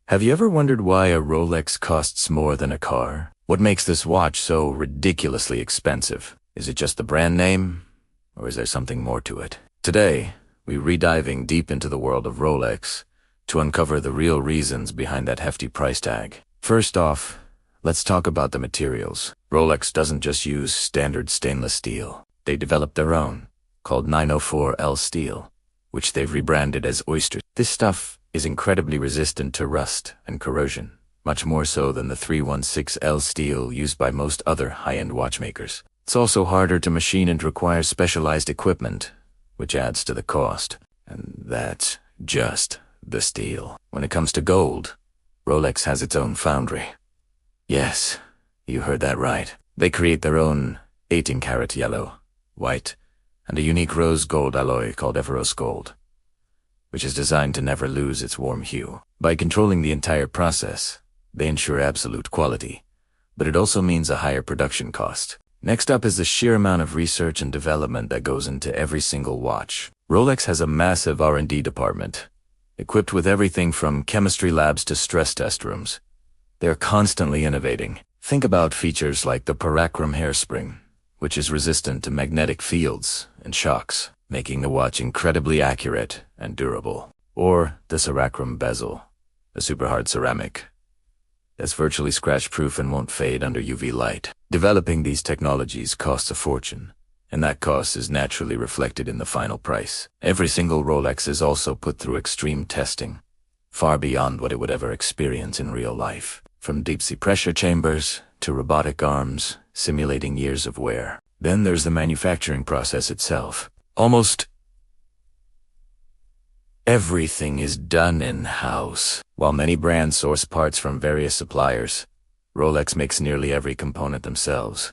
Have you ever wondered why a Rolex costs more than a car? What makes this watch so ridiculously expensive? Is it just the brand name? Or is there something more to it? Today, we're rediving deep into the world of Rolex to uncover the real reasons behind that hefty price tag. First off, let's talk about the materials. Rolex doesn't just use standard stainless steel. They developed their own, called 904L steel, which they've rebranded as Oyster. This stuff is incredibly resistant to rust and corrosion, much more so than the 316L steel used by most other high-end watchmakers. It's also harder to machine and requires specialized equipment, which adds to the cost. And that's just the steel. When it comes to gold, Rolex has its own foundry. Yes, you heard that right. They create their own 18-karat yellow, white, and a unique rose gold alloy called Everose Gold, which is designed to never lose its warm hue. By controlling the entire process, they ensure absolute quality, but it also means a higher production cost. Next up is the sheer amount of research and development that goes into every single watch. Rolex has a massive R&D department, equipped with everything from chemistry labs to stress test rooms. They're constantly innovating. Think about features like the Parakram hairspring, which is resistant to magnetic fields and shocks, making the watch incredibly accurate and durable. Or the Parakram bezel, a super hard ceramic that's virtually scratch-proof and won't fade under UV light. Developing these technologies costs a fortune, and that cost is naturally reflected in the final price. Every single Rolex is also put through extreme testing, far beyond what it would ever experience in real life. From deep-sea pressure chambers to robotic arms, simulating years of wear. Then there's the manufacturing process itself. Almost everything is done in-house. While many brands source parts from various suppliers, Rolex makes nearly every component themselves,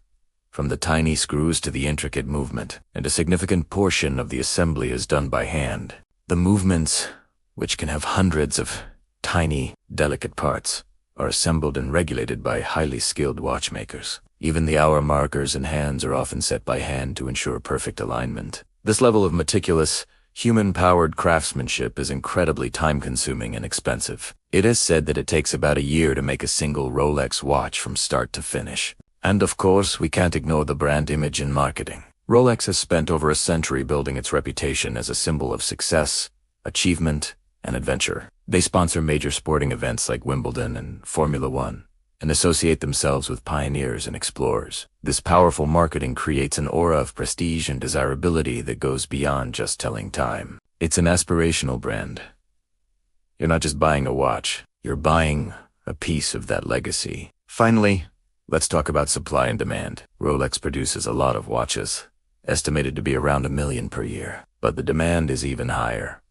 from the tiny screws to the intricate movement, and a significant portion of the assembly is done by hand. The movements, which can have hundreds of tiny, delicate parts, are assembled and regulated by highly skilled watchmakers. Even the hour markers and hands are often set by hand to ensure perfect alignment. This level of meticulous, human-powered craftsmanship is incredibly time-consuming and expensive. It is said that it takes about a year to make a single Rolex watch from start to finish. And of course, we can't ignore the brand image and marketing. Rolex has spent over a century building its reputation as a symbol of success, achievement, and adventure. They sponsor major sporting events like Wimbledon and Formula One, and associate themselves with pioneers and explorers. This powerful marketing creates an aura of prestige and desirability that goes beyond just telling time. It's an aspirational brand. You're not just buying a watch, you're buying a piece of that legacy. Finally, let's talk about supply and demand. Rolex produces a lot of watches, estimated to be around 1 million per year, but the demand is even higher.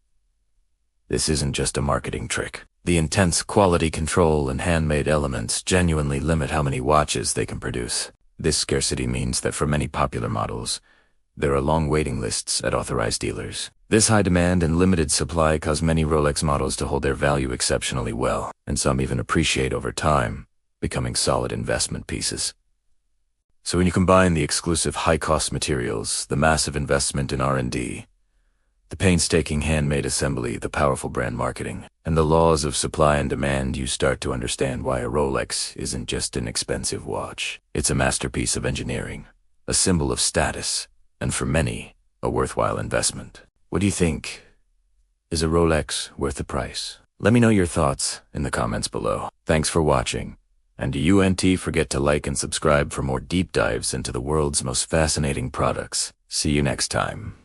This isn't just a marketing trick. The intense quality control and handmade elements genuinely limit how many watches they can produce. This scarcity means that for many popular models, there are long waiting lists at authorized dealers. This high demand and limited supply cause many Rolex models to hold their value exceptionally well, and some even appreciate over time, becoming solid investment pieces. So when you combine the exclusive high-cost materials, the massive investment in R&D, the painstaking handmade assembly, the powerful brand marketing, and the laws of supply and demand, you start to understand why a Rolex isn't just an expensive watch. It's a masterpiece of engineering, a symbol of status, and for many, a worthwhile investment. What do you think? Is a Rolex worth the price? Let me know your thoughts in the comments below. Thanks for watching, and don't forget to like and subscribe for more deep dives into the world's most fascinating products. See you next time.